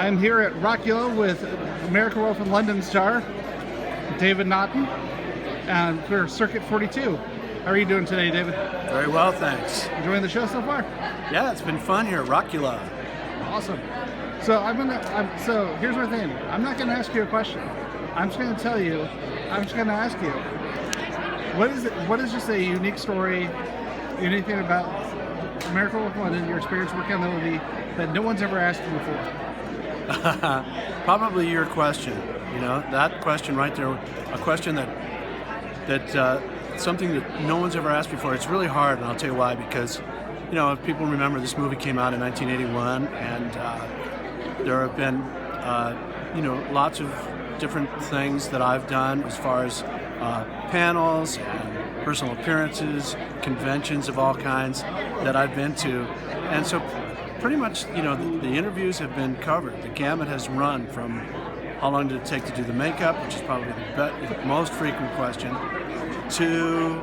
I'm here at Rockula with American Wolf and London star David Naughton and for Circuit 42. How are you doing today, David? Very well, thanks. Enjoying the show so far? Yeah, it's been fun here at Rockula. Awesome. So so here's my thing. I'm not going to ask you a question. I'm just going to tell you. I'm just going to ask you. What is just a unique story, unique thing about American Wolf and London, your experience working on the movie that no one's ever asked you before? Probably your question. You know, that question right there, a question that something that no one's ever asked before. It's really hard, and I'll tell you why. Because, you know, if people remember, this movie came out in 1981, and there have been, lots of different things that I've done as far as panels and personal appearances, conventions of all kinds that I've been to, and so pretty much, the interviews have been covered. The gamut has run from how long did it take to do the makeup, which is probably the most frequent question, to,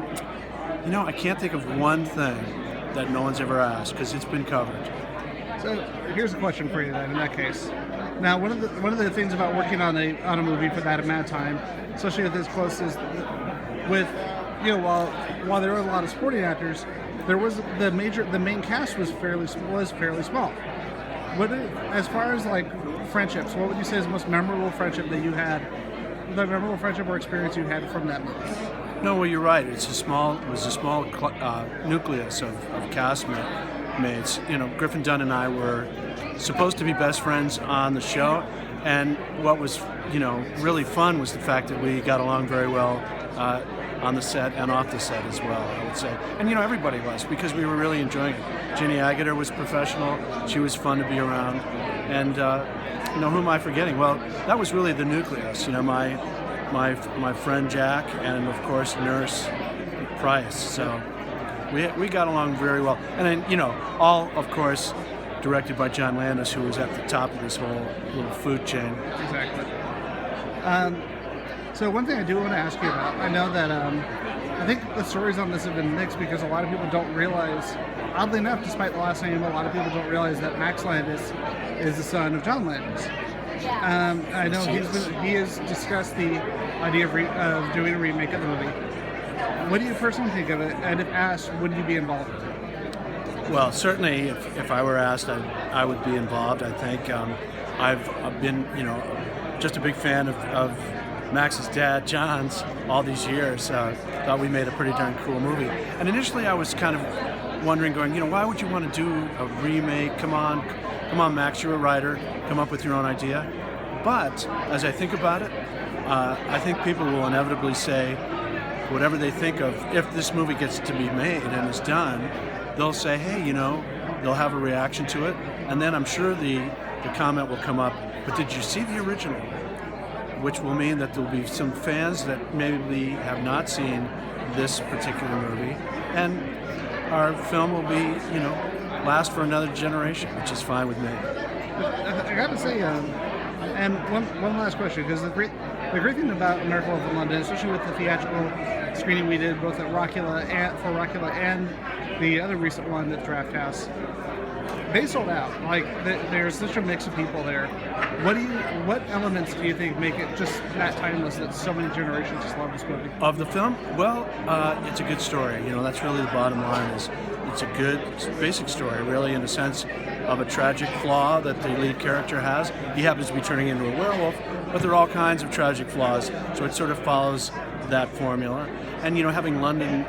I can't think of one thing that no one's ever asked because it's been covered. So here's a question for you then. In that case, now one of the things about working on a movie for that amount of time, especially with as close as with, while there were a lot of supporting actors, there was the main cast was fairly small. As far as like friendships, what would you say is the most memorable friendship that you had, the memorable friendship or experience you had from that movie? No, well, you're right. It was a small nucleus of castmates. Griffin Dunn and I were supposed to be best friends on the show, and what was, really fun was the fact that we got along very well on the set and off the set as well, I would say. And, everybody was, because we were really enjoying it. Ginny Agater was professional. She was fun to be around. And, who am I forgetting? Well, that was really the nucleus. My friend Jack and, of course, Nurse Price. So we got along very well. And then, all, of course, directed by John Landis, who was at the top of this whole little food chain. Exactly. So one thing I do want to ask you about, I know that I think the stories on this have been mixed because a lot of people don't realize, oddly enough, despite the last name, a lot of people don't realize that Max Landis is the son of John Landis. I know he has discussed the idea of doing a remake of the movie. What do you personally think of it? And if asked, would you be involved? Well, certainly, if I were asked, I would be involved. I think I've been, just a big fan of Max's dad, John's, all these years. Thought we made a pretty darn cool movie. And initially I was kind of wondering, why would you want to do a remake? Come on, Max, you're a writer. Come up with your own idea. But as I think about it, I think people will inevitably say whatever they think of. If this movie gets to be made and is done, they'll say, hey, they'll have a reaction to it. And then I'm sure the comment will come up, but did you see the original? Which will mean that there'll be some fans that maybe have not seen this particular movie, and our film will be, last for another generation, which is fine with me. I got to say, and one last question, because the great thing about American Wolf in London, especially with the theatrical screening we did both at Rockula and the other recent one at Draft House, they sold out. Like, there's such a mix of people there. What elements do you think make it just that timeless that so many generations just love this movie? Of the film? Well, it's a good story. That's really the bottom line. It's a good basic story, really, in the sense of a tragic flaw that the lead character has. He happens to be turning into a werewolf, but there are all kinds of tragic flaws. So it sort of follows that formula. And having London,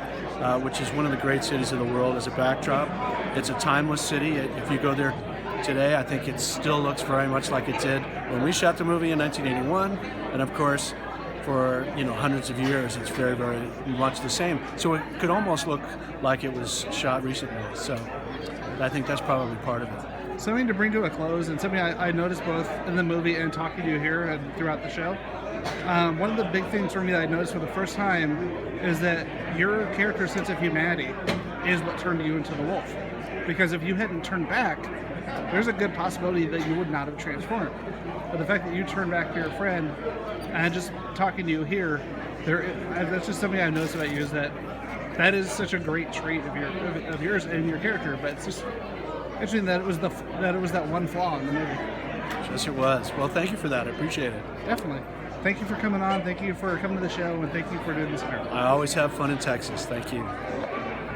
which is one of the great cities of the world, as a backdrop, it's a timeless city. If you go there today, I think it still looks very much like it did when we shot the movie in 1981. And of course, for hundreds of years, it's very, very much the same. So it could almost look like it was shot recently. So I think that's probably part of it. Something to bring to a close, and something I noticed both in the movie and talking to you here and throughout the show. One of the big things for me that I noticed for the first time is that your character's sense of humanity is what turned you into the wolf. Because if you hadn't turned back, there's a good possibility that you would not have transformed. But the fact that you turned back to your friend, and just talking to you here, that's just something I've noticed about you, is that is such a great trait of yours and your character. But it's just interesting that it was that one flaw in the movie. Yes, it was. Well, thank you for that. I appreciate it. Definitely. Thank you for coming on. Thank you for coming to the show, and thank you for doing this interview. I always have fun in Texas. Thank you.